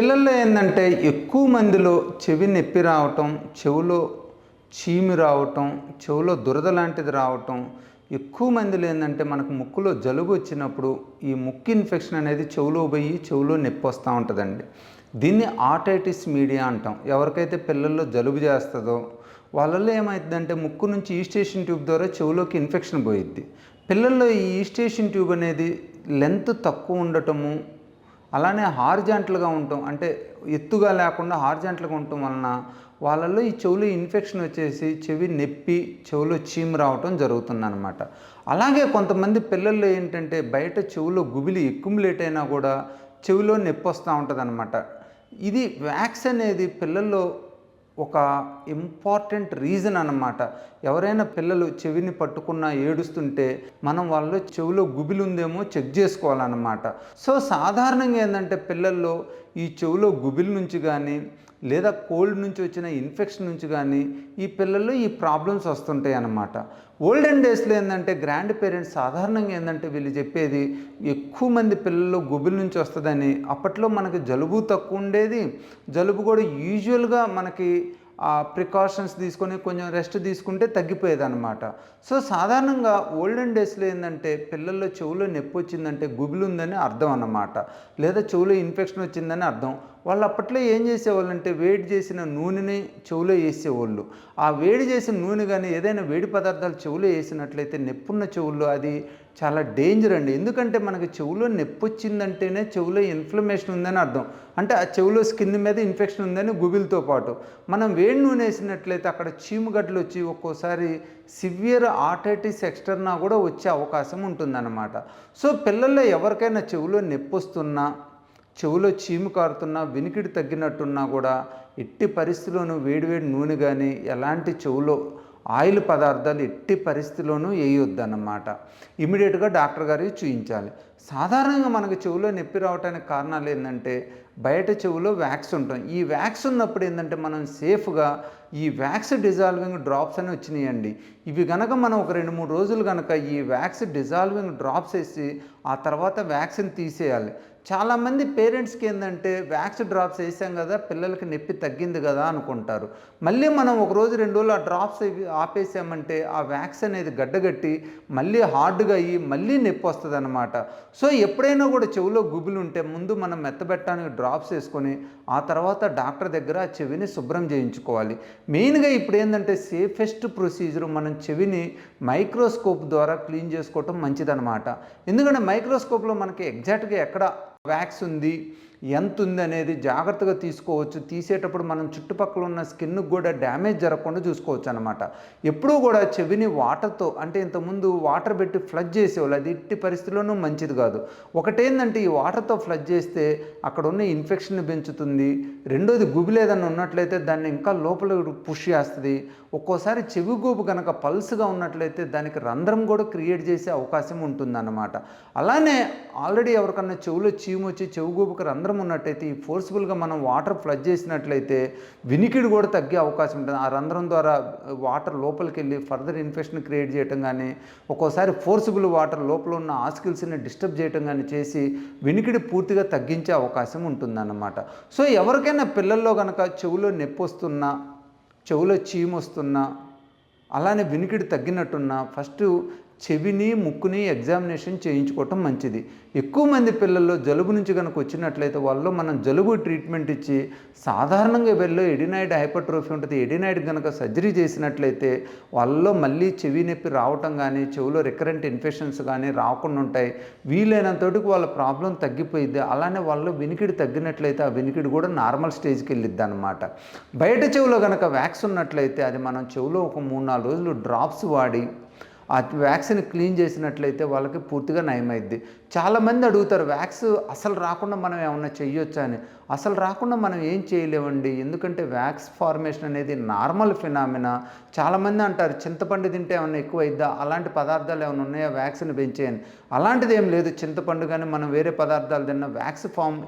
పిల్లల్లో ఏందంటే ఎక్కువ మందిలో చెవి నొప్పి రావటం, చెవిలో చీమి రావటం, చెవిలో దురద లాంటిది రావటం, ఎక్కువ మందిలో ఏందంటే మనకు ముక్కులో జలుబు వచ్చినప్పుడు ఈ ముక్కు ఇన్ఫెక్షన్ అనేది చెవిలో పోయి చెవిలో నొప్పి వస్తూ ఉంటుందండి. దీన్ని ఆటైటిస్ మీడియా అంటాం. ఎవరికైతే పిల్లల్లో జలుబు చేస్తుందో వాళ్ళల్లో ఏమవుతుందంటే ముక్కు నుంచి ఈస్టేషన్ ట్యూబ్ ద్వారా చెవిలోకి ఇన్ఫెక్షన్ పోయిద్ది. పిల్లల్లో ఈ ఈస్టేషన్ ట్యూబ్ అనేది లెంత్ తక్కువ ఉండటము, అలానే హార్జాంటల్గా ఉండటం, అంటే ఎత్తుగా లేకుండా హార్జాంటల్గా ఉండటం వలన వాళ్ళల్లో ఈ చెవిలో ఇన్ఫెక్షన్ వచ్చేసి చెవి నొప్పి, చెవిలో చీము రావటం జరుగుతుందన్నమాట. అలాగే కొంతమంది పిల్లల్లో ఏంటంటే బయట చెవిలో గుబిలి ఎక్యుములేట్ అయినా కూడా చెవిలో నొప్పి వస్తూ ఉంటుందన్నమాట. ఇది వ్యాక్స్ అనేది పిల్లల్లో ఒక ఇంపార్టెంట్ రీజన్ అన్నమాట. ఎవరైనా పిల్లలు చెవిని పట్టుకున్నా ఏడుస్తుంటే మనం వాళ్ళలో చెవిలో గుబిలి ఉందేమో చెక్ చేసుకోవాలన్నమాట. సో సాధారణంగా ఏంటంటే పిల్లల్లో ఈ చెవిలో గుబిలి నుంచి కానీ లేదా కోల్డ్ నుంచి వచ్చిన ఇన్ఫెక్షన్ నుంచి కానీ ఈ పిల్లల్లో ఈ ప్రాబ్లమ్స్ వస్తుంటాయి అన్నమాట. ఓల్డెన్ డేస్లో ఏంటంటే గ్రాండ్ పేరెంట్స్ సాధారణంగా ఏంటంటే వీళ్ళు చెప్పేది ఎక్కువ మంది పిల్లల్లో గుబిలి నుంచి వస్తుందని. అప్పట్లో మనకి జలుబు తక్కువ ఉండేది, జలుబు కూడా యూజువల్గా మనకి ప్రికాషన్స్ తీసుకొని కొంచెం రెస్ట్ తీసుకుంటే తగ్గిపోయేదన్నమాట. సో సాధారణంగా ఓల్డెన్ డేస్లో ఏంటంటే పిల్లల్లో చెవులో నొప్పి వచ్చిందంటే గుబిలి ఉందని అర్థం అన్నమాట, లేదా చెవులో ఇన్ఫెక్షన్ వచ్చిందని అర్థం. వాళ్ళు అప్పట్లో ఏం చేసేవాళ్ళు అంటే వేడి చేసిన నూనెని చెవులో వేసేవాళ్ళు. ఆ వేడి చేసిన నూనె కానీ ఏదైనా వేడి పదార్థాలు చెవులో వేసినట్లయితే నొప్పున్న చెవుల్లో అది చాలా డేంజర్ అండి. ఎందుకంటే మనకి చెవులో నొప్పి వచ్చిందంటేనే చెవులో ఇన్ఫ్లమేషన్ ఉందని అర్థం. అంటే ఆ చెవులో స్కిన్ మీద ఇన్ఫెక్షన్ ఉందని గుబిల్తో పాటు మనం వేడి నూనె వేసినట్లయితే అక్కడ చీముగడ్డలు వచ్చి ఒక్కోసారి సివియర్ ఆటైటిస్ ఎక్స్టర్నా కూడా వచ్చే అవకాశం ఉంటుందన్నమాట. సో పిల్లల్లో ఎవరికైనా చెవులో నొప్పి వస్తున్నా, చెవులో చీము కారుతున్నా, వినికిడి తగ్గినట్టున్నా కూడా ఎట్టి పరిస్థితిలోనూ వేడివేడి నూనె కానీ ఎలాంటి చెవులో ఆయిల్ పదార్థాలు ఎట్టి పరిస్థితిలోనూ వేయొద్దన్నమాట. ఇమీడియట్గా డాక్టర్ గారికి చూపించాలి. సాధారణంగా మనకు చెవులో నొప్పి రావడానికి కారణాలు ఏంటంటే బయట చెవులో వ్యాక్స్ ఉంటాం. ఈ వ్యాక్స్ ఉన్నప్పుడు ఏంటంటే మనం సేఫ్గా ఈ వ్యాక్స్ డిజాల్వింగ్ డ్రాప్స్ అని వచ్చినాయండి. ఇవి కనుక మనం ఒక 2-3 రోజులు కనుక ఈ వ్యాక్స్ డిజాల్వింగ్ డ్రాప్స్ వేసి ఆ తర్వాత వ్యాక్సిన్ తీసేయాలి. చాలామంది పేరెంట్స్కి ఏంటంటే వ్యాక్స్ డ్రాప్స్ వేసాం కదా, పిల్లలకి నొప్పి తగ్గింది కదా అనుకుంటారు. మళ్ళీ మనం ఒక రోజు 2 రోజులు ఆ డ్రాప్స్ ఆపేసామంటే ఆ వ్యాక్స్ అనేది గడ్డగట్టి మళ్ళీ హార్డ్గా అయ్యి మళ్ళీ నొప్పి వస్తుంది అనమాట. సో ఎప్పుడైనా కూడా చెవిలో గుబులు ఉంటే ముందు మనం మెత్తబెట్టడానికి డ్రాప్స్ వేసుకొని ఆ తర్వాత డాక్టర్ దగ్గర ఆ చెవిని శుభ్రం చేయించుకోవాలి. మెయిన్గా ఇప్పుడు ఏంటంటే సేఫెస్ట్ ప్రొసీజర్ మనం చెవిని మైక్రోస్కోప్ ద్వారా క్లీన్ చేసుకోవటం మంచిదన్నమాట. ఎందుకంటే మైక్రోస్కోప్లో మనకి ఎగ్జాక్ట్గా ఎక్కడ వ్యాక్స్ ఉంది, ఎంత ఉంది అనేది జాగ్రత్తగా తీసుకోవచ్చు. తీసేటప్పుడు మనం చుట్టుపక్కల ఉన్న స్కిన్కి కూడా డ్యామేజ్ జరగకుండా చూసుకోవచ్చు అనమాట. ఎప్పుడూ కూడా చెవిని వాటర్తో, అంటే ఇంతకుముందు వాటర్ పెట్టి ఫ్లడ్ చేసేవాళ్ళు, అది ఎట్టి పరిస్థితుల్లోనూ మంచిది కాదు. ఒకటేందంటే ఈ వాటర్తో ఫ్లడ్ చేస్తే అక్కడ ఉన్న ఇన్ఫెక్షన్ పెంచుతుంది. రెండోది గుబిలి ఏదన్నా ఉన్నట్లయితే దాన్ని ఇంకా లోపల పుష్ చేస్తుంది. ఒక్కోసారి చెవి గూబు కనుక పల్స్గా ఉన్నట్లయితే దానికి రంధ్రం కూడా క్రియేట్ చేసే అవకాశం ఉంటుందన్నమాట. అలానే ఆల్రెడీ ఎవరికన్నా చెవిలో చీము వచ్చి చెవి గూబుకి రంధ్రం ఉన్నట్టయితే ఈ ఫోర్స్ఫుల్గా మనం వాటర్ ఫ్లడ్ చేసినట్లయితే వినికిడి కూడా తగ్గే అవకాశం ఉంటుంది. ఆ రంధ్రం ద్వారా వాటర్ లోపలికి వెళ్ళి ఫర్దర్ ఇన్ఫెక్షన్ క్రియేట్ చేయటం కానీ, ఒక్కోసారి ఫోర్సిబుల్ వాటర్ లోపల ఉన్న ఆస్కిల్స్ని డిస్టర్బ్ చేయటం కానీ చేసి వినికిడి పూర్తిగా తగ్గించే అవకాశం ఉంటుందన్నమాట. సో ఎవరికైనా పిల్లల్లో కనుక చెవిలో నొప్పి వస్తున్నా, చెవిలో చీము వస్తున్నా, అలానే వినికిడి తగ్గినట్టున్నా ఫస్ట్ చెవిని ముక్కుని ఎగ్జామినేషన్ చేయించుకోవటం మంచిది. ఎక్కువ మంది పిల్లల్లో జలుబు నుంచి కనుక వచ్చినట్లయితే వాళ్ళలో మనం జలుబు ట్రీట్మెంట్ ఇచ్చి సాధారణంగా వీళ్ళలో ఎడినాయిడ్ హైపర్ట్రోఫీ ఉంటుంది. ఎడినాయిడ్ కనుక సర్జరీ చేసినట్లయితే వాళ్ళలో మళ్ళీ చెవి నొప్పి రావటం కానీ చెవిలో రికరెంట్ ఇన్ఫెక్షన్స్ కానీ రాకుండా ఉంటాయి. వీలైనంతటికి వాళ్ళ ప్రాబ్లం తగ్గిపోయిద్ది. అలానే వాళ్ళలో వినికిడి తగ్గినట్లయితే ఆ వినికిడి కూడా నార్మల్ స్టేజ్కి వెళ్ళిద్ది అనమాట. బయట చెవిలో కనుక వ్యాక్స్ ఉన్నట్లయితే అది మనం చెవిలో ఒక 3-4 రోజులు డ్రాప్స్ వాడి ఆ వ్యాక్సిన్ క్లీన్ చేసినట్లయితే వాళ్ళకి పూర్తిగా నయమైద్ది. చాలామంది అడుగుతారు వ్యాక్స్ అసలు రాకుండా మనం ఏమన్నా చెయ్యొచ్చా అని. అసలు రాకుండా మనం ఏం చేయలేమండి. ఎందుకంటే వ్యాక్స్ ఫార్మేషన్ అనేది నార్మల్ ఫినామినా. చాలామంది అంటారు చింతపండు తింటే ఏమన్నా ఎక్కువ అయిద్దా, అలాంటి పదార్థాలు ఏమైనా ఉన్నాయా వ్యాక్సిన్ పెంచేయని. అలాంటిది ఏం లేదు. చింతపండు కానీ మనం వేరే పదార్థాలు తిన్నా వ్యాక్స్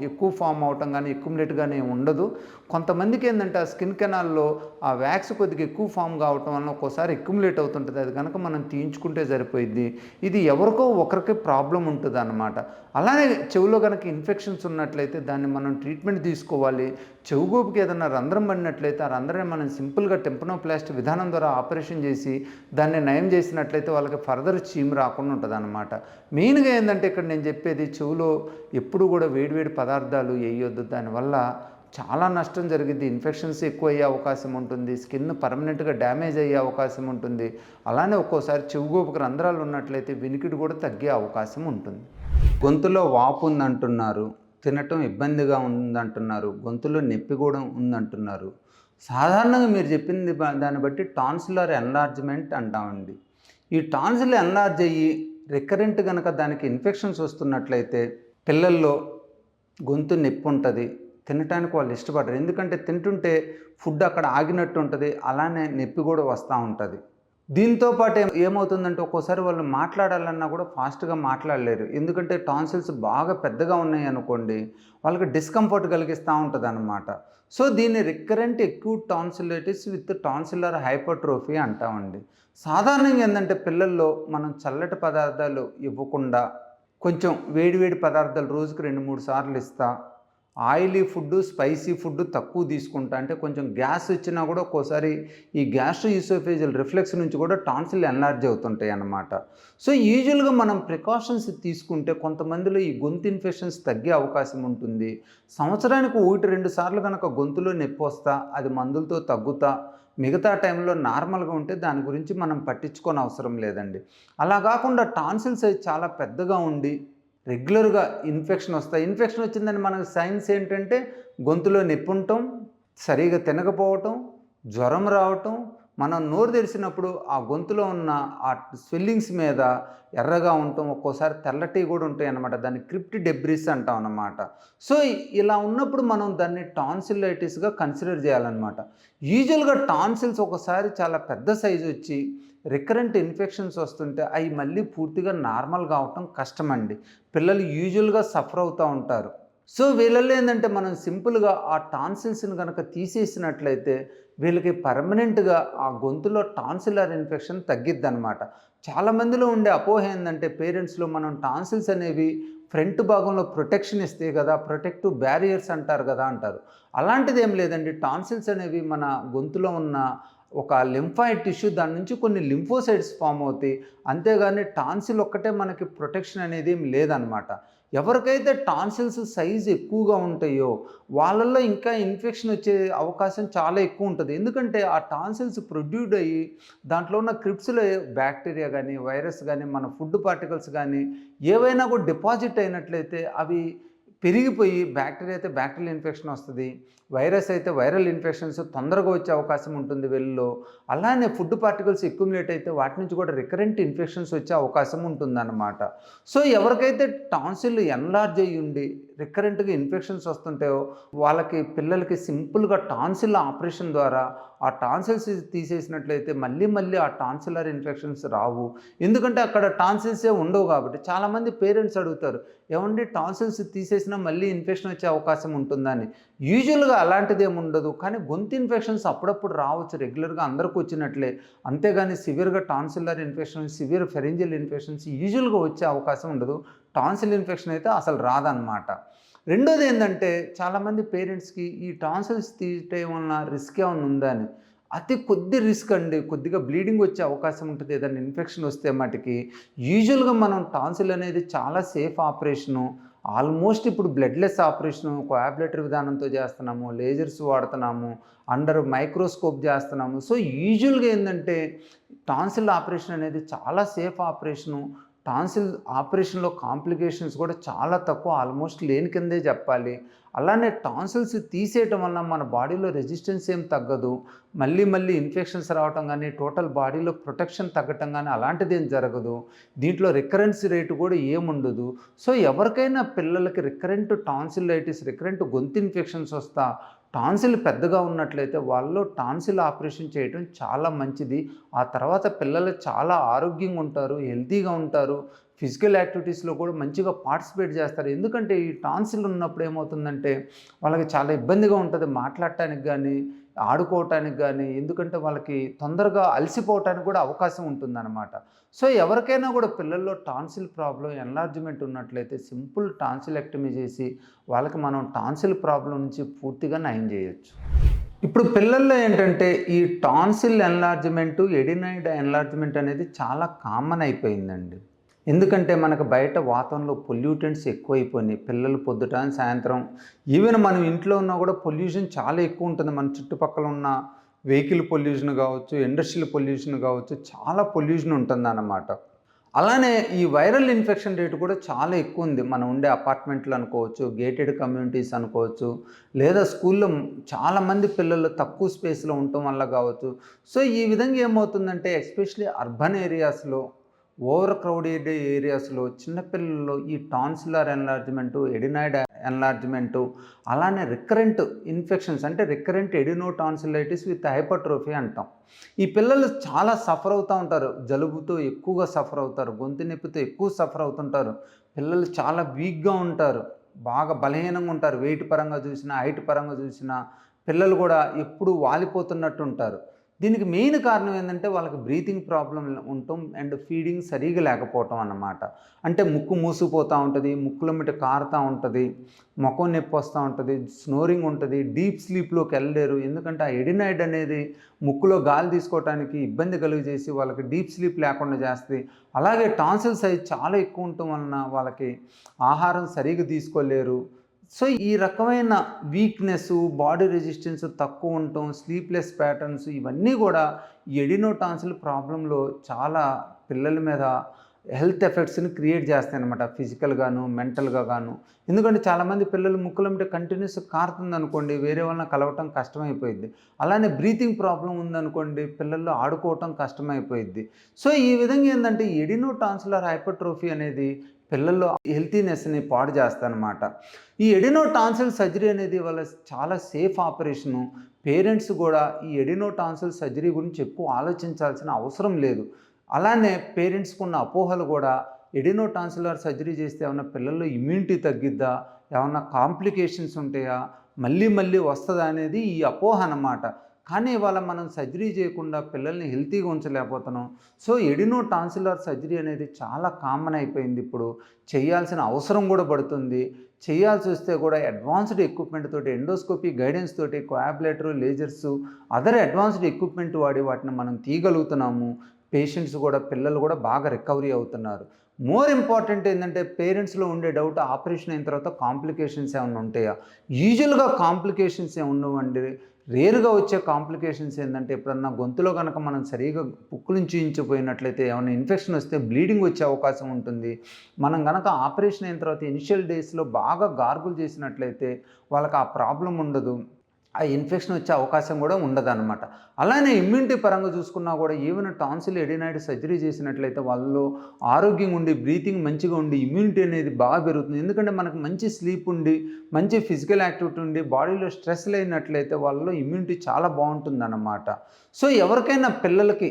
ఎక్కువ ఫామ్ అవటం కానీ ఎక్యుములేట్ కానీ ఉండదు. కొంతమందికి ఏంటంటే ఆ స్కిన్ కెనాల్లో ఆ వ్యాక్స్ కొద్దిగా ఎక్కువ ఫామ్ కావటం వల్ల ఒక్కోసారి ఎక్యుములేట్ అవుతుంటుంది. అది కనుక మనం చేయించుకుంటే సరిపోయిద్ది. ఇది ఎవరికో ఒకరికి ప్రాబ్లం ఉంటుందన్నమాట. అలానే చెవిలో కనుక ఇన్ఫెక్షన్స్ ఉన్నట్లయితే దాన్ని మనం ట్రీట్మెంట్ తీసుకోవాలి. చెవిగోపుకి ఏదైనా రంధ్రం పడినట్లయితే ఆ రంధ్రాన్ని మనం సింపుల్గా టెంపనోప్లాస్టీ విధానం ద్వారా ఆపరేషన్ చేసి దాన్ని నయం చేసినట్లయితే వాళ్ళకి ఫర్దర్ చీము రాకుండా ఉంటుందన్నమాట. మెయిన్గా ఏంటంటే ఇక్కడ నేను చెప్పేది, చెవిలో ఎప్పుడు కూడా వేడివేడి పదార్థాలు వేయొద్దు. దానివల్ల చాలా నష్టం జరిగింది. ఇన్ఫెక్షన్స్ ఎక్కువ అయ్యే అవకాశం ఉంటుంది. స్కిన్ పర్మనెంట్గా డ్యామేజ్ అయ్యే అవకాశం ఉంటుంది. అలానే ఒక్కోసారి చెవిగోపుకి రంధ్రాలు ఉన్నట్లయితే వినికిడి కూడా తగ్గే అవకాశం ఉంటుంది. గొంతులో వాపు ఉందంటున్నారు, తినటం ఇబ్బందిగా ఉందంటున్నారు, గొంతులో నొప్పి కూడా ఉందంటున్నారు. సాధారణంగా మీరు చెప్పింది దాన్ని బట్టి టాన్సిలర్ ఎన్లార్జ్మెంట్ అంటామండి. ఈ టాన్సిల్ ఎన్లార్జ్ అయ్యి రికరెంట్ కనుక దానికి ఇన్ఫెక్షన్స్ వస్తున్నట్లయితే పిల్లల్లో గొంతు నొప్పి ఉంటుంది. తినటానికి వాళ్ళు ఇష్టపడరు. ఎందుకంటే తింటుంటే ఫుడ్ అక్కడ ఆగినట్టు ఉంటుంది. అలానే నొప్పి కూడా వస్తూ ఉంటుంది. దీంతో పాటు ఏమవుతుందంటే ఒక్కోసారి వాళ్ళు మాట్లాడాలన్నా కూడా ఫాస్ట్గా మాట్లాడలేరు. ఎందుకంటే టాన్సిల్స్ బాగా పెద్దగా ఉన్నాయి అనుకోండి, వాళ్ళకి డిస్కంఫర్ట్ కలిగిస్తూ ఉంటుంది అన్నమాట. సో దీన్ని recurrent acute tonsillitis with tonsillar hypertrophy అంటామండి. సాధారణంగా ఏంటంటే పిల్లల్లో మనం చల్లటి పదార్థాలు ఇవ్వకుండా కొంచెం వేడివేడి పదార్థాలు రోజుకి 2-3 సార్లు ఇస్తా, ఆయిలీ ఫుడ్, స్పైసీ ఫుడ్ తక్కువ తీసుకుంటా, అంటే కొంచెం గ్యాస్ వచ్చినా కూడా ఒక్కోసారి ఈ గ్యాస్ట్రోఈసోఫేజియల్ రిఫ్లెక్స్ నుంచి కూడా టాన్సిల్ ఎన్లార్జ్ అవుతుంటాయి అన్నమాట. సో యూజువల్గా మనం ప్రికాషన్స్ తీసుకుంటే కొంతమందిలో ఈ గొంతు ఇన్ఫెక్షన్స్ తగ్గే అవకాశం ఉంటుంది. సంవత్సరానికి 1-2 సార్లు కనుక గొంతులో నొప్పి వస్తా, అది మందులతో తగ్గుతా, మిగతా టైంలో నార్మల్గా ఉంటే దాని గురించి మనం పట్టించుకోని అవసరం లేదండి. అలా కాకుండా టాన్సిల్స్ చాలా పెద్దగా ఉండి రెగ్యులర్గా ఇన్ఫెక్షన్ వస్తాయి. ఇన్ఫెక్షన్ వచ్చిందని మనకు సైన్స్ ఏంటంటే గొంతులో నొప్పి ఉండటం, సరిగా తినకపోవటం, జ్వరం రావటం, మనం నోరు తెరిచినప్పుడు ఆ గొంతులో ఉన్న ఆ స్వెల్లింగ్స్ మీద ఎర్రగా ఉండటం, ఒక్కోసారి తెల్లటి కూడా ఉంటాయి అన్నమాట. దాన్ని క్రిప్ట్ డెబ్రిస్ అంటాం అన్నమాట. సో ఇలా ఉన్నప్పుడు మనం దాన్ని టాన్సిలైటిస్గా కన్సిడర్ చేయాలన్నమాట. యూజువల్గా టాన్సిల్స్ ఒకసారి చాలా పెద్ద సైజు వచ్చి రికరెంట్ ఇన్ఫెక్షన్స్ వస్తుంటే అవి మళ్ళీ పూర్తిగా నార్మల్ కావటం కష్టమండి. పిల్లలు యూజువల్గా సఫర్ అవుతూ ఉంటారు. సో వీళ్ళల్లో ఏంటంటే మనం సింపుల్గా ఆ టాన్సిల్స్ని కనుక తీసేసినట్లయితే వీళ్ళకి పర్మనెంట్గా ఆ గొంతులో టాన్సిలర్ ఇన్ఫెక్షన్ తగ్గిద్దనమాట. చాలామందిలో ఉండే అపోహ ఏంటంటే పేరెంట్స్లో మనం టాన్సిల్స్ అనేవి ఫ్రంట్ భాగంలో ప్రొటెక్షన్ ఇస్తే కదా, ప్రొటెక్టివ్ బ్యారియర్స్ అంటారు కదా అంటారు. అలాంటిది ఏం లేదండి. టాన్సిల్స్ అనేవి మన గొంతులో ఉన్న ఒక లింఫాయిడ్ టిష్యూ, దాని నుంచి కొన్ని లింఫోసైడ్స్ ఫామ్ అవుతాయి. అంతేగాని టాన్సిల్ ఒక్కటే మనకి ప్రొటెక్షన్ అనేది ఏం లేదనమాట. ఎవరికైతే టాన్సిల్స్ సైజు ఎక్కువగా ఉంటాయో వాళ్ళల్లో ఇంకా ఇన్ఫెక్షన్ వచ్చే అవకాశం చాలా ఎక్కువ ఉంటుంది. ఎందుకంటే ఆ టాన్సిల్స్ ప్రొడ్యూస్ అయ్యి దాంట్లో ఉన్న క్రిప్స్లో బ్యాక్టీరియా కానీ, వైరస్ కానీ, మన ఫుడ్ పార్టికల్స్ కానీ ఏవైనా కూడా డిపాజిట్ అయినట్లయితే అవి పెరిగిపోయి బ్యాక్టీరియా అయితే బ్యాక్టీరియల్ ఇన్ఫెక్షన్ వస్తుంది, వైరస్ అయితే వైరల్ ఇన్ఫెక్షన్స్ తొందరగా వచ్చే అవకాశం ఉంటుంది వెల్లో. అలానే ఫుడ్ పార్టికల్స్ అక్యుములేట్ అయితే వాటి నుంచి కూడా రికరెంట్ ఇన్ఫెక్షన్స్ వచ్చే అవకాశం ఉంటుందన్నమాట. సో ఎవరికైతే టాన్సిల్ ఎన్లార్జ్ అయ్యి ఉండి రికరెంట్గా ఇన్ఫెక్షన్స్ వస్తుంటాయో వాళ్ళకి పిల్లలకి సింపుల్గా టాన్సిల్ ఆపరేషన్ ద్వారా ఆ టాన్సిల్స్ తీసేసినట్లయితే మళ్ళీ ఆ టాన్సిలర్ ఇన్ఫెక్షన్స్ రావు. ఎందుకంటే అక్కడ టాన్సిల్సే ఉండవు కాబట్టి. చాలామంది పేరెంట్స్ అడుగుతారు, ఏమండి టాన్సిల్స్ తీసేసినా మళ్ళీ ఇన్ఫెక్షన్ వచ్చే అవకాశం ఉంటుందని. యూజువల్గా అలాంటిది ఏమి ఉండదు. కానీ గొంతు ఇన్ఫెక్షన్స్ అప్పుడప్పుడు రావచ్చు, రెగ్యులర్గా అందరికీ వచ్చినట్లే. అంతేగాని సివియర్గా టాన్సిలర్ ఇన్ఫెక్షన్, సివియర్ ఫెరింజియల్ ఇన్ఫెక్షన్స్ యూజువల్గా వచ్చే అవకాశం ఉండదు. టాన్సిల్ ఇన్ఫెక్షన్ అయితే అసలు రాదన్నమాట. రెండోది ఏంటంటే చాలామంది పేరెంట్స్కి ఈ టాన్సిల్స్ తీయటం వలన రిస్క్ ఏమైనా ఉందా అని. అతి కొద్ది రిస్క్ అండి. కొద్దిగా బ్లీడింగ్ వచ్చే అవకాశం ఉంటుంది ఏదైనా ఇన్ఫెక్షన్ వస్తే మటుకి. యూజువల్గా మనం టాన్సిల్ అనేది చాలా సేఫ్ ఆపరేషను. ఆల్మోస్ట్ ఇప్పుడు బ్లడ్లెస్ ఆపరేషను, కోయాబ్యులేటరీ విధానంతో చేస్తున్నాము, లేజర్స్ వాడుతున్నాము, అండర్ మైక్రోస్కోప్ చేస్తున్నాము. సో యూజువల్గా ఏంటంటే టాన్సిల్ ఆపరేషన్ అనేది చాలా సేఫ్ ఆపరేషను. టాన్సిల్ ఆపరేషన్లో కాంప్లికేషన్స్ కూడా చాలా తక్కువ, ఆల్మోస్ట్ లేని కిందే చెప్పాలి. అలానే టాన్సిల్స్ తీసేయటం వల్ల మన బాడీలో రెసిస్టెన్స్ ఏం తగ్గదు. మళ్ళీ ఇన్ఫెక్షన్స్ రావటం కానీ, టోటల్ బాడీలో ప్రొటెక్షన్ తగ్గటం కానీ అలాంటిది ఏం జరగదు. దీంట్లో రికరెన్స్ రేటు కూడా ఏముండదు. సో ఎవరికైనా పిల్లలకి రికరెంట్ టాన్సిలైటిస్, రికరెంట్ గొంతు ఇన్ఫెక్షన్స్ వస్తా టాన్సిల్ పెద్దగా ఉన్నట్లయితే వాళ్ళలో టాన్సిల్ ఆపరేషన్ చేయడం చాలా మంచిది. ఆ తర్వాత పిల్లలు చాలా ఆరోగ్యంగా ఉంటారు, హెల్తీగా ఉంటారు, ఫిజికల్ యాక్టివిటీస్లో కూడా మంచిగా పార్టిసిపేట్ చేస్తారు. ఎందుకంటే ఈ టాన్సిల్ ఉన్నప్పుడు ఏమవుతుందంటే వాళ్ళకి చాలా ఇబ్బందిగా ఉంటుంది మాట్లాడటానికి కానీ, ఆడుకోవటానికి కానీ, ఎందుకంటే వాళ్ళకి తొందరగా అలసిపోవటానికి కూడా అవకాశం ఉంటుందన్నమాట. సో, ఎవరికైనా కూడా పిల్లల్లో టాన్సిల్ ప్రాబ్లమ్, ఎన్లార్జ్‌మెంట్ ఉన్నట్లయితే సింపుల్ టాన్సిలెక్టమీ చేసి వాళ్ళకి మనం టాన్సిల్ ప్రాబ్లమ్ నుంచి పూర్తిగా నయం చేయొచ్చు. ఇప్పుడు పిల్లల్లో ఏంటంటే ఈ టాన్సిల్ ఎన్లార్జ్‌మెంటు, ఎడినాయిడ్ ఎన్లార్జ్‌మెంట్ అనేది చాలా కామన్ అయిపోయిందండి. ఎందుకంటే మనకు బయట వాతావరణంలో పొల్యూటెంట్స్ ఎక్కువైపోయినాయి. పిల్లలు పొద్దుట, సాయంత్రం ఈవెన్ మనం ఇంట్లో ఉన్నా కూడా పొల్యూషన్ చాలా ఎక్కువ ఉంటుంది. మన చుట్టుపక్కల ఉన్న వెహికల్ పొల్యూషన్ కావచ్చు, ఇండస్ట్రియల్ పొల్యూషన్ కావచ్చు, చాలా పొల్యూషన్ ఉంటుందన్నమాట. అలానే ఈ వైరల్ ఇన్ఫెక్షన్ రేట్ కూడా చాలా ఎక్కువ ఉంది. మనం ఉండే అపార్ట్మెంట్లు అనుకోవచ్చు, గేటెడ్ కమ్యూనిటీస్ అనుకోవచ్చు, లేదా స్కూల్లో చాలామంది పిల్లలు తక్కువ స్పేస్లో ఉండటం వల్ల కావచ్చు. సో, ఈ విధంగా ఏమవుతుందంటే ఎస్పెషల్లీ అర్బన్ ఏరియాస్లో, ఓవర్ క్రౌడెడ్ ఏరియాస్లో చిన్నపిల్లల్లో ఈ టాన్సిలర్ ఎన్లార్జ్‌మెంటు, ఎడినాయిడ్ ఎన్లార్జ్‌మెంటు, అలానే రికరెంట్ ఇన్ఫెక్షన్స్ అంటే రికరెంట్ ఎడినోటాన్సిలైటిస్ విత్ హైపర్ట్రోఫీ అంటాం. ఈ పిల్లలు చాలా సఫర్ అవుతూ ఉంటారు. జలుబుతో ఎక్కువగా సఫర్ అవుతారు. గొంతు నొప్పితో ఎక్కువ సఫర్ అవుతుంటారు. పిల్లలు చాలా వీక్‌గా ఉంటారు. బాగా బలహీనంగా ఉంటారు. వెయిట్ పరంగా చూసినా, హైట్ పరంగా చూసినా పిల్లలు కూడా ఎప్పుడు వాలిపోతున్నట్టు ఉంటారు. దీనికి మెయిన్ కారణం ఏంటంటే వాళ్ళకి బ్రీతింగ్ ప్రాబ్లమ్ ఉండటం అండ్ ఫీడింగ్ సరిగ్గా లేకపోవటం అన్నమాట. అంటే ముక్కు మూసుకుపోతూ ఉంటుంది, ముక్కులో మిట కారుతూ ఉంటుంది, ముఖం నొప్పి వస్తూ ఉంటుంది, స్నోరింగ్ ఉంటుంది, డీప్ స్లీప్లోకి వెళ్ళలేరు. ఎందుకంటే ఆ ఎడినాయిడ్ అనేది ముక్కులో గాలి తీసుకోవడానికి ఇబ్బంది కలుగజేసి వాళ్ళకి డీప్ స్లీప్ లేకుండా చేస్తుంది. అలాగే టాన్సిల్ సైజ్ చాలా ఎక్కువ ఉండటం వలన వాళ్ళకి ఆహారం సరిగ్గా తీసుకోలేరు. సో, ఈ రకమైన వీక్‌నెస్సు, బాడీ రెసిస్టెన్స్ తక్కువ ఉండటం, స్లీప్‌లెస్ ప్యాటర్న్స్ ఇవన్నీ గూడా ఈ ఎడినోటాన్సిల్ ప్రాబ్లమ్‌లో చాలా పిల్లల మీద హెల్త్ ఎఫెక్ట్స్‌ని క్రియేట్ చేస్తాయన్నమాట. ఫిజికల్‌గాను, మెంటల్‌గా గాను. ఎందుకంటే చాలామంది పిల్లలు ముక్కులో కంటిన్యూస్‌గా కారుతుందనుకోండి, వేరే వాళ్ళని కలవటం కష్టమైపోయిద్ది. అలానే బ్రీతింగ్ ప్రాబ్లమ్ ఉందనుకోండి, పిల్లల్లో ఆడుకోవటం కష్టమైపోయిద్ది. సో, ఈ విధంగా ఏందంటే ఎడినోటాన్సిలర్ హైపర్ట్రోఫీ అనేది పిల్లల్లో హెల్తీనెస్‌ని పాడు చేస్తదనమాట. ఈ ఎడినోటాన్సిల్ సర్జరీ అనేది వాళ్ళ చాలా సేఫ్ ఆపరేషను. పేరెంట్స్ గూడా ఈ ఎడినోటాన్సిల్ సర్జరీ గురించి ఎక్కువ ఆలోచించాల్సిన అవసరం లేదు. అలానే పేరెంట్స్‌కున్న అపోహలు గూడా ఎడినోటాన్సిలర్ సర్జరీ చేస్తే ఏమన్నా పిల్లల్లో ఇమ్యూనిటీ తగ్గిద్దా? ఏమన్నా కాంప్లికేషన్స్ ఉంటాయా? మళ్ళీ మళ్ళీ వస్తదా అనేది ఈ అపోహ అన్నమాట. కానీ ఇవాళ మనం సర్జరీ చేయకుండా పిల్లల్ని హెల్తీగా ఉంచలేకపోతున్నాం. సో, ఎడినోటాన్సిలర్ సర్జరీ అనేది చాలా కామన్ అయిపోయింది ఇప్పుడు. చేయాల్సిన అవసరం కూడా పడుతుంది. చేయాల్సొస్తే కూడా అడ్వాన్స్డ్ ఎక్విప్‌మెంట్ తోటి, ఎండోస్కోపీ గైడెన్స్ తోటి, కోయాబులేటరు, లేజర్సు, అదర్ అడ్వాన్స్డ్ ఎక్విప్‌మెంట్ వాడి వాటిని మనం తీయగలుగుతున్నాము. పేషెంట్స్ కూడా, పిల్లలు కూడా బాగా రికవరీ అవుతున్నారు. మోర్ ఇంపార్టెంట్ ఏంటంటే పేరెంట్స్‌లో ఉండే డౌట్ ఆపరేషన్ అయిన తర్వాత కాంప్లికేషన్స్ ఏమన్నా ఉంటాయా? యూజువల్‌గా కాంప్లికేషన్స్ ఏమి ఉండవండి. రేర్‌గా వచ్చే కాంప్లికేషన్స్ ఏందంటే ఎప్పుడన్నా గొంతులో గనక మనం సరిగ్గా పుక్కులించి చూయించకపోయినట్లయితే ఏమన్నా ఇన్ఫెక్షన్ వస్తే బ్లీడింగ్ వచ్చే అవకాశం ఉంటుంది. మనం గనక ఆపరేషన్ అయిన తర్వాత ఇనిషియల్ డేస్‌లో బాగా గార్గుల్ చేసినట్లయితే వాళ్ళకి ఆ ప్రాబ్లమ్ ఉండదు. ఆ ఇన్ఫెక్షన్ వచ్చే అవకాశం కూడా ఉండదనమాట. అలానే ఇమ్యూనిటీ పరంగా చూసుకున్నా కూడా ఈవెన్ టాన్సిల్ ఎడినాయిడ్ సర్జరీ చేసినట్లయితే వాళ్ళలో ఆరోగ్యంగా ఉండి, బ్రీతింగ్ మంచిగా ఉండి, ఇమ్యూనిటీ అనేది బాగా పెరుగుతుంది. ఎందుకంటే మనకు మంచి స్లీప్ ఉండి, మంచి ఫిజికల్ యాక్టివిటీ ఉండి, బాడీలో స్ట్రెస్ లేనట్లయితే వాళ్ళలో ఇమ్యూనిటీ చాలా బాగుంటుందన్నమాట. సో, ఎవరికైనా పిల్లలకి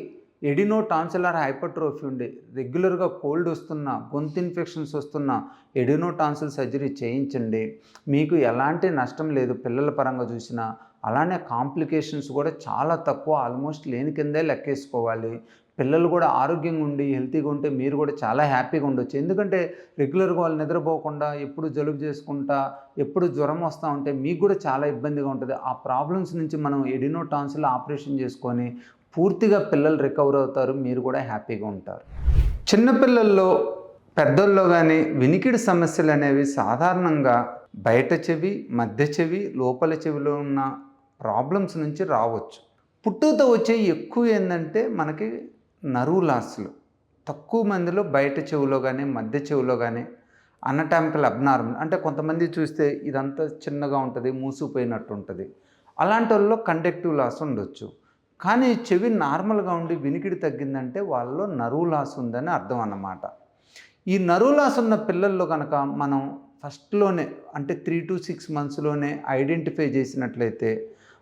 ఎడినోటాన్సిలర్ హైపర్ట్రోఫీ ఉండి, రెగ్యులర్‌గా కోల్డ్ వస్తున్నా, గొంతు ఇన్ఫెక్షన్స్ వస్తున్నా ఎడినోటాన్సిల్ సర్జరీ చేయించండి. మీకు ఎలాంటి నష్టం లేదు పిల్లల పరంగా చూసినా. అలానే కాంప్లికేషన్స్ కూడా చాలా తక్కువ, ఆల్మోస్ట్ లేని కిందే లెక్కేసుకోవాలి. పిల్లలు కూడా ఆరోగ్యంగా ఉండి, హెల్తీగా ఉంటే మీరు కూడా చాలా హ్యాపీగా ఉండొచ్చు. ఎందుకంటే రెగ్యులర్‌గా వాళ్ళు నిద్రపోకుండా, ఎప్పుడు జలుబు చేసుకుంటా, ఎప్పుడు జ్వరం వస్తూ ఉంటే మీకు కూడా చాలా ఇబ్బందిగా ఉంటది. ఆ ప్రాబ్లమ్స్ నుంచి మనం ఎడినోటాన్సిల్ ఆపరేషన్ చేసుకొని పూర్తిగా పిల్లలు రికవర్ అవుతారు. మీరు కూడా హ్యాపీగా ఉంటారు. చిన్న పిల్లల్లో, పెద్దల్లో గానీ వినికిడి సమస్యలనేవి సాధారణంగా బయట చెవి, మధ్య చెవి, లోపల చెవిలో ఉన్న ప్రాబ్లమ్స్ నుంచి రావచ్చు. పుట్టుకతో వచ్చేవి ఎక్కువ ఏందంటే మనకి నర్వ్ లాస్‌లు. తక్కువ మందిలో బయట చెవిలో గానీ, మధ్య చెవిలో గానీ అనటామికల్ అబ్నార్మల్ అంటే కొంతమంది చూస్తే ఇదంతా చిన్నగా ఉంటది, మూసుకుపోయినట్టు ఉంటది. అలాంటోళ్ళలో కండక్టివ్ లాస్ ఉండొచ్చు. కానీ చెవి నార్మల్‌గా ఉండి వినికిడి తగ్గిందంటే వాళ్ళలో నర్వ్ లాస్ ఉందని అర్థం అన్నమాట. ఈ నర్వ్ లాస్ ఉన్న పిల్లల్లో గనక మనం ఫస్ట్‌లోనే అంటే 3-6 మంత్స్‌లోనే ఐడెంటిఫై చేసినట్లయితే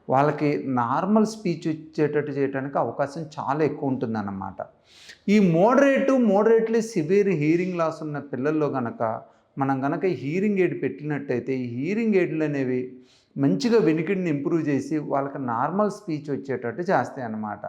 వాళ్ళకి నార్మల్ స్పీచ్ వచ్చేటట్టు చేయడానికి అవకాశం చాలా ఎక్కువ ఉంటుందన్నమాట. ఈ మోడరేట్‌లీ సివియర్ హియరింగ్ లాస్ ఉన్న పిల్లల్లో గనక మనం గనక హీరింగ్ ఎయిడ్ పెట్టినట్టయితే ఈ హీరింగ్ ఎయిడ్‌లనేవి మంచిగా వినికిడిని ఇంప్రూవ్ చేసి వాళ్ళకి నార్మల్ స్పీచ్ వచ్చేటట్టు చేస్తాయి అన్నమాట.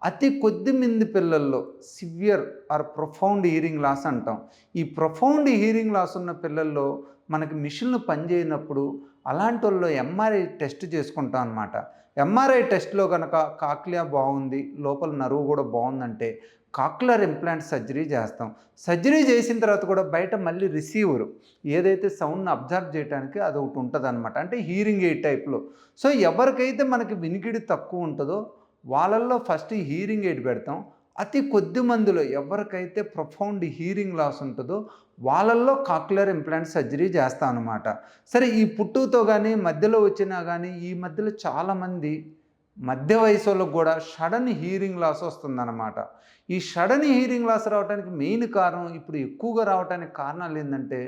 అతి కొద్ది మంది పిల్లల్లో severe or profound hearing loss అంటాం. ఈ ప్రొఫౌండ్ హియరింగ్ లాస్ ఉన్న పిల్లల్లో మనకి మిషన్లు పనిచేయనప్పుడు అలాంటోల్లో ఎంఆర్ఐ టెస్ట్ చేసుకుంటాం అనమాట. ఎంఆర్ఐ టెస్ట్‌లో గనక కాక్లియా బాగుంది, లోపల నరువు కూడా బాగుందంటే కాక్లియర్ ఇంప్లాంట్ సర్జరీ చేస్తాం. సర్జరీ చేసిన తర్వాత కూడా బయట మళ్ళీ రిసీవరు ఏదైతే సౌండ్‌ని అబ్జర్వ్ చేయడానికి అదొకటి ఉంటదనమాట. అంటే హియరింగ్ ఎయిడ్ టైప్‌లో. సో ఎవరికైతే మనకి వినికిడి తక్కువ ఉంటదో వాళ్ళల్లో ఫస్ట్ హియరింగ్ ఎయిడ్ పెడతాం. అతి కొద్ది మందిలో ఎవరికైతే ప్రొఫౌండ్ హియరింగ్ లాస్ ఉంటుందో వాళ్ళల్లో కాక్లియర్ ఇంప్లాంట్ సర్జరీ చేస్తాం అనమాట. సరే ఈ పుట్టుకతో కానీ మధ్యలో వచ్చినా కానీ ఈ మధ్యలో చాలామంది మధ్య వయసోళ్ళకి కూడా సడన్ హియరింగ్ లాస్ వస్తుందన్నమాట. ఈ సడన్ హియరింగ్ లాస్ రావడానికి మెయిన్ కారణం ఇప్పుడు ఎక్కువగా రావడానికి కారణాలు ఏంటంటే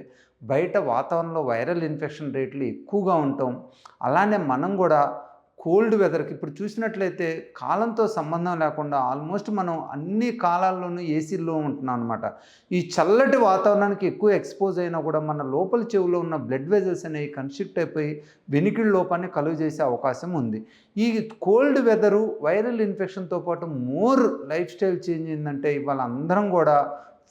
బయట వాతావరణంలో వైరల్ ఇన్ఫెక్షన్ రేట్లు ఎక్కువగా ఉండటం, అలానే మనం కూడా కోల్డ్ వెదర్‌కి ఇప్పుడు చూసినట్లయితే కాలంతో సంబంధం లేకుండా ఆల్మోస్ట్ మనం అన్ని కాలాల్లోనూ ఏసీల్లో ఉంటున్నాం అనమాట. ఈ చల్లటి వాతావరణానికి ఎక్కువ ఎక్స్‌పోజ్ అయినా కూడా మన లోపల చెవిలో ఉన్న బ్లడ్ వెజల్స్ అనేవి కన్‌స్ట్రిక్ట్ అయిపోయి వినికిడి లోపాన్ని కలుగజేసే అవకాశం ఉంది. ఈ కోల్డ్ వెదరు, వైరల్ ఇన్ఫెక్షన్‌తో పాటు మోర్ లైఫ్ స్టైల్ చేంజ్ ఏందంటే ఇవాళ అందరం కూడా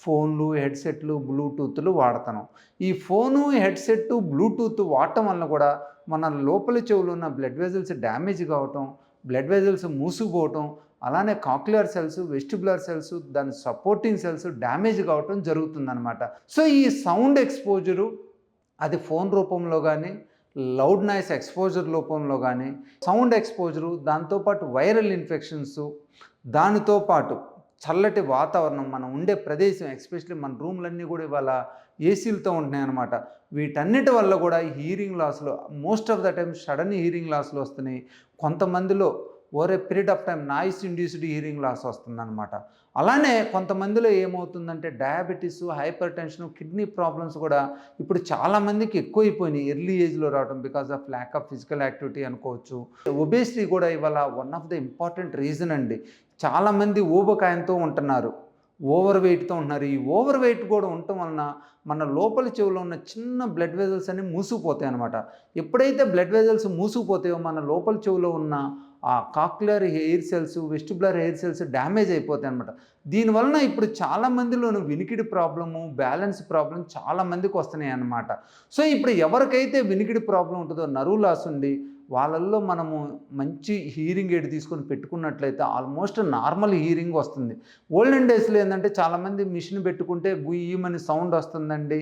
ఫోన్లు, హెడ్సెట్లు, బ్లూటూత్‌లు వాడుతున్నాం. ఈ ఫోను, హెడ్సెట్, బ్లూటూత్ వాడటం వలన కూడా మన లోపలి చెవులో ఉన్న బ్లడ్ వెజల్స్ డ్యామేజ్ కావటం, బ్లడ్ వెజల్స్ మూసుకుపోవటం, అలానే కాక్లియర్ సెల్స్, వెస్టిబులర్ సెల్స్, దాని సపోర్టింగ్ సెల్స్ డ్యామేజ్ కావటం జరుగుతుందనమాట. సో ఈ సౌండ్ ఎక్స్‌పోజరు అది ఫోన్ రూపంలో కానీ, లౌడ్ నాయిస్ ఎక్స్‌పోజర్ రూపంలో కానీ, సౌండ్ ఎక్స్‌పోజరు దాంతోపాటు వైరల్ ఇన్ఫెక్షన్స్, దానితో పాటు చల్లటి వాతావరణం, మనం ఉండే ప్రదేశం ఎస్పెషల్లీ మన రూమ్‌లన్నీ కూడా ఇవాళ ఏసీలతో ఉంటున్నాయన్నమాట. వీటన్నిటి వల్ల కూడా ఈ హియరింగ్ లాస్‌లో most of the time sudden hearing లాస్‌లు వస్తున్నాయి. కొంతమందిలో over a period of time noise induced hearing loss వస్తుందన్నమాట. అలానే కొంతమందిలో ఏమవుతుందంటే diabetes, hypertension, kidney problems కూడా ఇప్పుడు చాలామందికి ఎక్కువైపోయినాయి ఎర్లీ ఏజ్‌లో రావడం because of lack of physical activity అనుకోవచ్చు. ఒబేసిటీ కూడా ఇవాళ one of the important reason అండి. చాలామంది ఊబకాయంతో ఉంటున్నారు, ఓవర్ వెయిట్‌తో ఉంటున్నారు. ఈ ఓవర్ వెయిట్ కూడా ఉండటం వలన మన లోపలి చెవిలో ఉన్న చిన్న బ్లడ్ వెజల్స్ అన్నీ మూసుకుపోతాయి అన్నమాట. ఎప్పుడైతే బ్లడ్ వెజల్స్ మూసుకుపోతాయో మన లోపల చెవిలో ఉన్న ఆ cochlear hair cells, vestibular hair cells damage అయిపోతాయి అన్నమాట. దీనివలన ఇప్పుడు చాలామందిలోను వినికిడి ప్రాబ్లము, బ్యాలెన్స్ ప్రాబ్లమ్ చాలామందికి వస్తున్నాయి అన్నమాట. సో ఇప్పుడు ఎవరికైతే వినికిడి ప్రాబ్లం ఉంటుందో, నర్వ్ లాస్ ఉండి వాళ్ళల్లో మనము మంచి హీరింగ్ ఎయిడ్ తీసుకొని పెట్టుకున్నట్లయితే ఆల్మోస్ట్ నార్మల్ హీరింగ్ వస్తుంది. ఓల్డెన్ డేస్లో ఏంటంటే చాలామంది మిషన్ పెట్టుకుంటే గుయ్యమని సౌండ్ వస్తుందండి.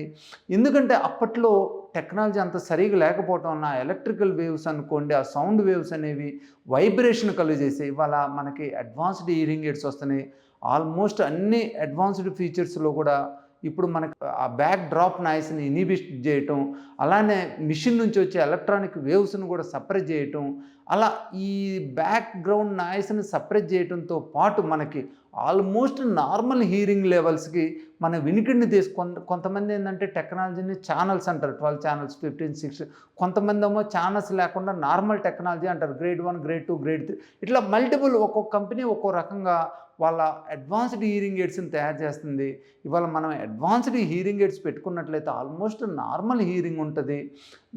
ఎందుకంటే అప్పట్లో టెక్నాలజీ అంత సరిగా లేకపోవటం వలన ఎలక్ట్రికల్ వేవ్స్ అనుకోండి, ఆ సౌండ్ వేవ్స్ అనేవి వైబ్రేషన్ కలుగజేసాయి. ఇవాళ మనకి అడ్వాన్స్డ్ హీరింగ్ ఎయిడ్స్ వస్తున్నాయి. ఆల్మోస్ట్ అన్ని అడ్వాన్స్డ్ ఫీచర్స్లో కూడా ఇప్పుడు మనకు ఆ బ్యాక్ డ్రాప్ నాయిస్ని ఇనిబిట్ చేయటం, అలానే మిషన్ నుంచి వచ్చే ఎలక్ట్రానిక్ వేవ్స్ని కూడా సప్రెస్ చేయటం, అలా ఈ బ్యాక్గ్రౌండ్ నాయిస్ని సప్రెస్ చేయటంతో పాటు మనకి ఆల్మోస్ట్ నార్మల్ హీరింగ్ లెవెల్స్కి మన వినికిడిని కొంతమంది ఏంటంటే టెక్నాలజీని ఛానల్స్ అంటారు, 12 ఛానల్స్, 15, 6. కొంతమంది ఏమో ఛానల్స్ లేకుండా నార్మల్ టెక్నాలజీ అంటారు, గ్రేడ్ 1, గ్రేడ్ 2, గ్రేడ్ 3. ఇట్లా మల్టిపుల్ ఒక్కొక్క కంపెనీ ఒక్కో రకంగా వాళ్ళ అడ్వాన్స్డ్ హీరింగ్ ఎయిడ్స్ని తయారు చేస్తుంది. ఇవాళ మనం అడ్వాన్స్డ్ హీరింగ్ ఎయిడ్స్ పెట్టుకున్నట్లయితే ఆల్మోస్ట్ నార్మల్ హీరింగ్ ఉంటుంది.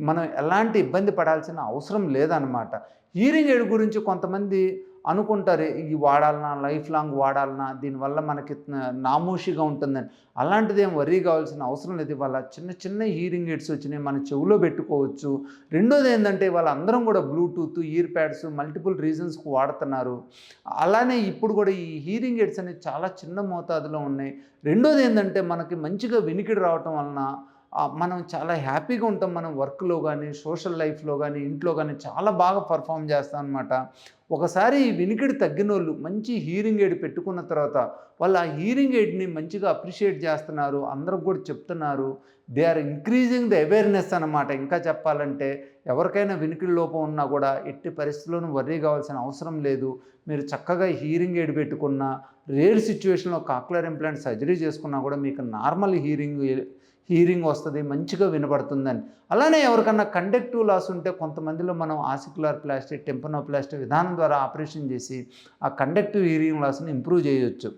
మనం ఎలాంటి ఇబ్బంది పడాల్సిన అవసరం లేదన్నమాట. హీరింగ్ ఎయిడ్ గురించి కొంతమంది అనుకుంటారు, ఇది వాడాలన్నా, లైఫ్ లాంగ్ వాడాలన్నా, దీనివల్ల మనకి నామోషిగా ఉంటుందని. అలాంటిది ఏం వర్రీ కావాల్సిన అవసరం లేదు. ఇవాళ చిన్న చిన్న హీరింగ్ ఎయిడ్స్ వచ్చినాయి, మన చెవిలో పెట్టుకోవచ్చు. రెండోది ఏంటంటే ఇవాళ అందరం కూడా బ్లూటూత్, ఇయర్ ప్యాడ్స్ మల్టిపుల్ రీజన్స్కి వాడుతున్నారు. అలానే ఇప్పుడు కూడా ఈ హీరింగ్ ఎయిడ్స్ అనేవి చాలా చిన్న మోతాదులో ఉన్నాయి. రెండోది ఏంటంటే మనకి మంచిగా వినికిడి రావటం వలన మనం చాలా హ్యాపీగా ఉంటాం. మనం వర్క్లో కానీ, సోషల్ లైఫ్లో కానీ, ఇంట్లో కానీ చాలా బాగా పర్ఫామ్ చేస్తాం అనమాట. ఒకసారి ఈ వినికిడి తగ్గినోళ్ళు మంచి హీరింగ్ ఎయిడ్ పెట్టుకున్న తర్వాత వాళ్ళు ఆ హీరింగ్ ఎయిడ్ని మంచిగా అప్రిషియేట్ చేస్తున్నారు, అందరికి కూడా చెప్తున్నారు. They are increasing the awareness అనమాట. ఇంకా చెప్పాలంటే ఎవరికైనా వినికిడి లోపం ఉన్నా కూడా ఎట్టి పరిస్థితుల్లోనూ వర్రీ కావాల్సిన అవసరం లేదు. మీరు చక్కగా హీరింగ్ ఎయిడ్ పెట్టుకున్న, రేర్ సిచ్యువేషన్లో కాక్లియర్ ఇంప్లాంట్ సర్జరీ చేసుకున్నా కూడా మీకు నార్మల్ హీరింగ్ వస్తుంది, మంచిగా వినబడుతుందని. అలానే ఎవరికన్నా కండక్టివ్ లాస్ ఉంటే కొంతమందిలో మనం ఆసిక్యులర్ ప్లాస్టీ, టెంపనోప్లాస్టీ విధానం ద్వారా ఆపరేషన్ చేసి ఆ కండక్టివ్ హీరింగ్ లాస్ని ఇంప్రూవ్ చేయొచ్చు.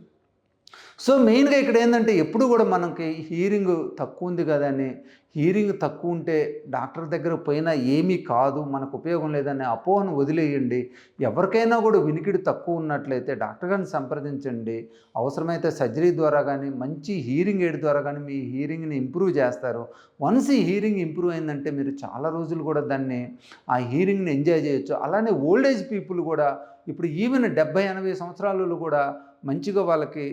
సో మెయిన్‌గా ఇక్కడ ఏందంటే ఎప్పుడు గూడా మనకి హీరింగ్ తక్కువ ఉంది గదా అని, హీరింగ్ తక్కువ ఉంటే డాక్టర్ దగ్గరకు పోయినా ఏమీ కాదు, మనకు ఉపయోగం లేదనే అపోహను వదిలేయండి. ఎవరికైనా గూడా వినికిడి తక్కువ ఉన్నట్లయితే డాక్టర్ గారిని సంప్రదించండి. అవసరమైతే సర్జరీ ద్వారా గానీ, మంచి హీరింగ్ ఎయిడ్ ద్వారా గానీ మీ హీరింగ్‌ని ఇంప్రూవ్ చేస్తారు. వన్స్ ఈ హీరింగ్ ఇంప్రూవ్ అయిందంటే మీరు చాలా రోజులు గూడా దాన్ని ఆ హీరింగ్‌ని ఎంజాయ్ చేయొచ్చు. అలానే ఓల్డ్ ఏజ్ పీపుల్ గూడా ఇప్పుడు ఈవెన్ 70, 80 సంవత్సరాలోళ్ళు గూడా మంచిగా వాళ్ళకి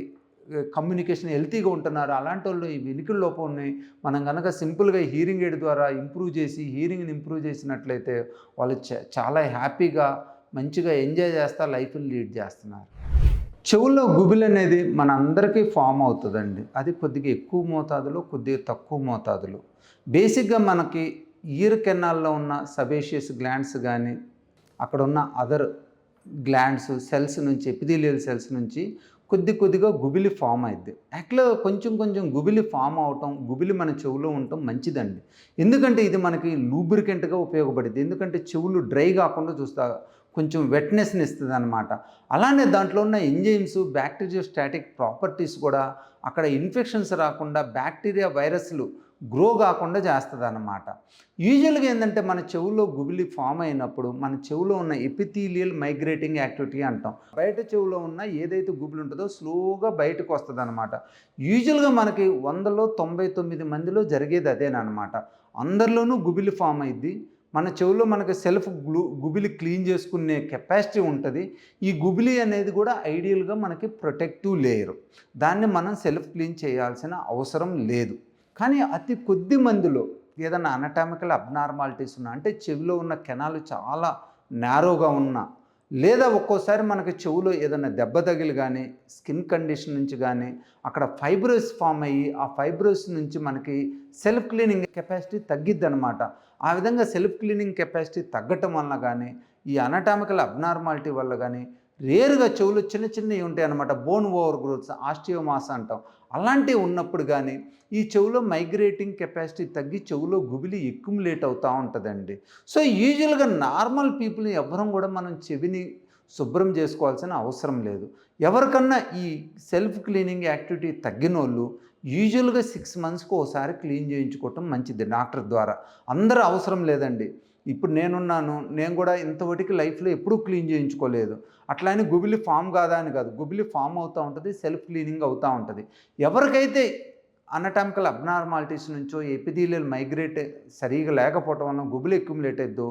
కమ్యూనికేషన్ హెల్తీగా ఉంటున్నారు. అలాంటోళ్ళు ఈ వినికిడి లోపంని మనం గనక సింపుల్‌గా హీరింగ్ ఎయిడ్ ద్వారా ఇంప్రూవ్ చేసి, హీరింగ్‌ని ఇంప్రూవ్ చేసినట్లయితే వాళ్ళు చాలా హ్యాపీగా, మంచిగా ఎంజాయ్ చేస్తా లైఫ్‌ని లీడ్ చేస్తున్నారు. చెవుల్లో గుబులనేది మనందరికీ ఫామ్ అవుతదండి. అది కొద్దిగా ఎక్కువ మోతాదులో, కొద్దిగా తక్కువ మోతాదులో. బేసిక్‌గా మనకి ఇయర్ కెనాల్‌లో ఉన్న సబేషియస్ గ్లాండ్స్ గానీ, అక్కడున్న అదర్ గ్లాండ్స్, సెల్స్ నుంచి ఎపిథీలియల్ సెల్స్ నుంచి కొద్దిగా గుబిలి ఫామ్ అయిద్ది. యాక్చువల్‌గా కొంచెం గుబిలి ఫామ్ అవ్వటం, గుబిలి మన చెవులో ఉండటం మంచిదండి. ఎందుకంటే ఇది మనకి లూబ్రికెంట్‌గా ఉపయోగపడిద్ది. ఎందుకంటే చెవులు డ్రై కాకుండా కొంచెం వెట్‌నెస్‌ని ఇస్తదనమాట. అలానే దాంట్లో ఉన్న ఎంజైమ్స్, బ్యాక్టీరియోస్టాటిక్ ప్రాపర్టీస్ కూడా అక్కడ ఇన్ఫెక్షన్స్ రాకుండా బ్యాక్టీరియా, వైరస్‌లు గ్రో కాకుండా చేస్తదనమాట. యూజువల్‌గా ఏందంటే మన చెవులో గుబిలి ఫామ్ అయినప్పుడు మన చెవులో ఉన్న ఎపిథీలియల్ మైగ్రేటింగ్ యాక్టివిటీ అంటాం. బయట చెవులో ఉన్న ఏదైతే గుబిలి ఉంటుందో స్లోగా బయటకు వస్తదనమాట. యూజువల్‌గా మనకి 100లో 99 మందిలో జరిగేది అదేననమాట. అందరిలోనూ గుబిలి ఫామ్ అయిద్ది. మన చెవులో మనకి గుబిలి క్లీన్ చేసుకునే కెపాసిటీ ఉంటది. ఈ గుబిలి అనేది కూడా ఐడియల్‌గా మనకి ప్రొటెక్టివ్ లేయరు. దాన్ని మనం సెల్ఫ్ క్లీన్ చేయాల్సిన అవసరం లేదు. కానీ అతి కొద్ది మందిలో ఏదన్నా అనటామికల్ అబ్నార్మాలిటీస్ ఉన్నా, అంటే చెవిలో ఉన్న కెనాలు చాలా నారోగా ఉన్నా, లేదా ఒక్కోసారి మనకి చెవులో ఏదైనా దెబ్బ తగిలి కానీ, స్కిన్ కండిషన్ నుంచి కానీ అక్కడ ఫైబ్రోస్ ఫామ్ అయ్యి, ఆ ఫైబ్రోస్ నుంచి మనకి సెల్ఫ్ క్లీనింగ్ కెపాసిటీ తగ్గిద్దనమాట. ఆ విధంగా సెల్ఫ్ క్లీనింగ్ కెపాసిటీ తగ్గటం వలన కానీ, ఈ అనటామికల్ అబ్నార్మాలిటీ వల్ల కానీ రేరుగా చెవులు చిన్నవి ఉంటాయన్నమాట. బోన్ ఓవర్ గ్రోత్స్, ఆస్టియోమాస్ అంటాం. అలాంటివి ఉన్నప్పుడు కానీ ఈ చెవులో మైగ్రేటింగ్ కెపాసిటీ తగ్గి చెవులో గుబిలి ఎక్యుములేట్ అవుతూ ఉంటుందండి. సో యూజువల్‌గా నార్మల్ పీపుల్ ఎవ్వరం కూడా మనం చెవిని శుభ్రం చేసుకోవాల్సిన అవసరం లేదు. ఎవరికన్నా ఈ సెల్ఫ్ క్లీనింగ్ యాక్టివిటీ తగ్గినోళ్ళు యూజువల్‌గా 6 మంత్స్‌కి ఓసారి క్లీన్ చేయించుకోవటం మంచిది డాక్టర్ ద్వారా. అందరూ అవసరం లేదండి. ఇప్పుడు నేనున్నాను. నేను కూడా ఇంతవరకు లైఫ్‌లో ఎప్పుడూ క్లీన్ చేయించుకోలేదు. అట్లా అని గుబిలి ఫామ్ కాదా అని కాదు. గుబిలి ఫామ్ అవుతూ ఉంటది. సెల్ఫ్ క్లీనింగ్ అవుతూ ఉంటది. ఎవరికైతే అనటామికల్ అబ్నార్మాలిటీస్ నుంచో ఎపిథీలియల్ మైగ్రేట్ సరిగ్గా లేకపోవటం వలన గుబిలి అక్యుములేట్ అయిద్దో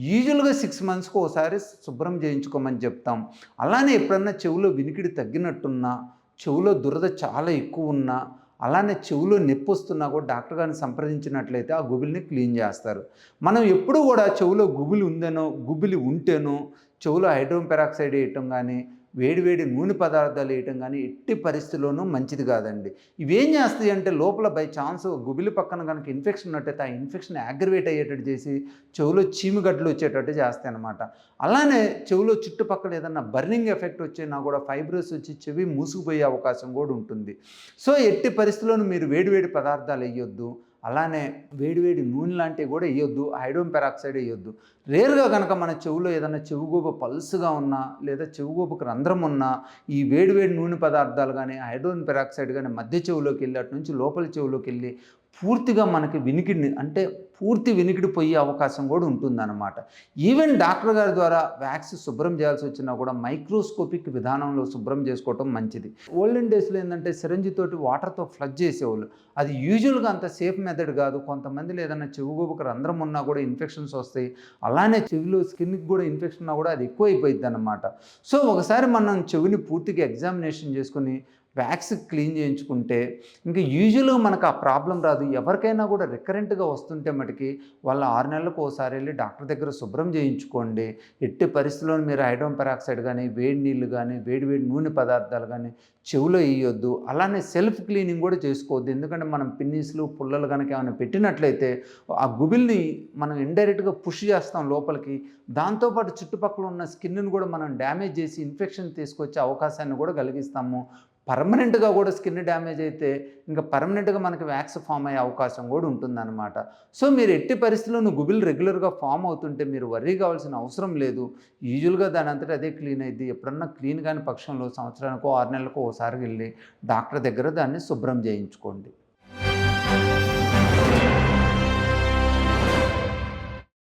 యూజువల్‌గా 6 మంత్స్‌కి ఓసారి శుభ్రం చేయించుకోమని చెప్తాం. అలానే ఎప్పుడన్నా చెవిలో వినికిడి తగ్గినట్టున్నా, చెవిలో దురద చాలా ఎక్కువ ఉన్నా, అలానే చెవిలో నొప్పి వస్తున్నా కూడా డాక్టర్ గారిని సంప్రదించినట్లయితే ఆ గుబిలిని క్లీన్ చేస్తారు. మనం ఎప్పుడు కూడా చెవిలో గుబిలి ఉందనో, గుబిలి ఉంటేనో చెవిలో హైడ్రోజన్ పెరాక్సైడ్ వేయటం కానీ, వేడి నూనె పదార్థాలు వేయటం కానీ ఎట్టి పరిస్థితుల్లోనూ మంచిది కాదండి. ఇవేం చేస్తాయి అంటే లోపల బై ఛాన్స్ గుబిలి పక్కన కనుక ఇన్ఫెక్షన్ ఉన్నట్టయితే ఆ ఇన్ఫెక్షన్ అగ్రవేట్ అయ్యేటట్టు చేసి చెవిలో చీమిగడ్డలు వచ్చేటట్టు చేస్తాయన్నమాట. అలానే చెవిలో చుట్టుపక్కల ఏదన్నా బర్నింగ్ ఎఫెక్ట్ వచ్చినా కూడా ఫైబ్రోస్ వచ్చి చెవి మూసుకుపోయే అవకాశం కూడా ఉంటుంది. సో ఎట్టి పరిస్థితుల్లోనూ మీరు వేడి పదార్థాలు వేయొద్దు. అలానే వేడి నూనె లాంటివి కూడా వేయొద్దు. హైడ్రోజన్ పెరాక్సైడ్ వేయొద్దు. రేర్గా కనుక మన చెవిలో ఏదైనా చెవిగూబ పల్స్గా ఉన్నా, లేదా చెవిగూబకు రంధ్రం ఉన్నా ఈ వేడి నూనె పదార్థాలు కానీ, హైడ్రోజన్ పెరాక్సైడ్ కానీ మధ్య చెవిలోకి వెళ్ళి అటు నుంచి లోపలి చెవిలోకి వెళ్ళి పూర్తిగా మనకి వినికిడిని అంటే పూర్తి వినికిడి పోయే అవకాశం కూడా ఉంటుందన్నమాట. ఈవెన్ డాక్టర్ గారి ద్వారా వ్యాక్స్ శుభ్రం చేయాల్సి వచ్చినా కూడా మైక్రోస్కోపిక్ విధానంలో శుభ్రం చేసుకోవటం మంచిది. ఓల్డెన్ డేస్లో ఏంటంటే సిరంజి తోటి వాటర్తో ఫ్లడ్ చేసేవాళ్ళు. అది యూజువల్గా అంత సేఫ్ మెథడ్ కాదు. కొంతమందిలో ఏదైనా చెవిగూబకు రంధ్రం ఉన్నా కూడా ఇన్ఫెక్షన్స్ వస్తాయి. అలానే చెవిలో స్కిన్కి కూడా ఇన్ఫెక్షన్ ఉన్నా కూడా అది ఎక్కువైపోయింది అన్నమాట. సో ఒకసారి మనం చెవిని పూర్తిగా ఎగ్జామినేషన్ చేసుకుని వ్యాక్స్ క్లీన్ చేయించుకుంటే ఇంకా యూజువల్గా మనకు ఆ ప్రాబ్లం రాదు. ఎవరికైనా కూడా రికరెంట్గా వస్తుంటే మటుకి వాళ్ళు 6 నెలలకు ఒకసారి వెళ్ళి డాక్టర్ దగ్గర శుభ్రం చేయించుకోండి. ఎట్టి పరిస్థితుల్లో మీరు హైడ్రోజన్ పెరాక్సైడ్ కానీ, వేడి నీళ్ళు కానీ, వేడి నూనె పదార్థాలు కానీ చెవిలో వేయొద్దు. అలానే సెల్ఫ్ క్లీనింగ్ కూడా చేసుకోవద్దు. ఎందుకంటే మనం పిన్నీసులు, పుల్లలు కనుక ఏమైనా పెట్టినట్లయితే ఆ గుబిల్ని మనం ఇండైరెక్ట్గా పుష్ చేస్తాం లోపలికి. దాంతోపాటు చుట్టుపక్కల ఉన్న స్కిన్ను కూడా మనం డ్యామేజ్ చేసి ఇన్ఫెక్షన్ తీసుకొచ్చే అవకాశాన్ని కూడా కలిగిస్తాము. పర్మనెంట్‌గా కూడా స్కిన్ డ్యామేజ్ అయితే ఇంకా పర్మనెంట్‌గా మనకి వ్యాక్స్ ఫామ్ అయ్యే అవకాశం కూడా ఉంటుందన్నమాట. సో, మీరు ఎట్టి పరిస్థితిలోనూ గుబులు రెగ్యులర్‌గా ఫామ్ అవుతుంటే మీరు వర్రీ కావాల్సిన అవసరం లేదు. యూజువల్‌గా దానంతట అదే క్లీన్ అయిద్ది. ఎప్పుడన్నా క్లీన్ కాని పక్షంలో సంవత్సరానికో, 6 నెలలకో ఓసారి వెళ్లి డాక్టర్ దగ్గర దాన్ని శుభ్రం చేయించుకోండి.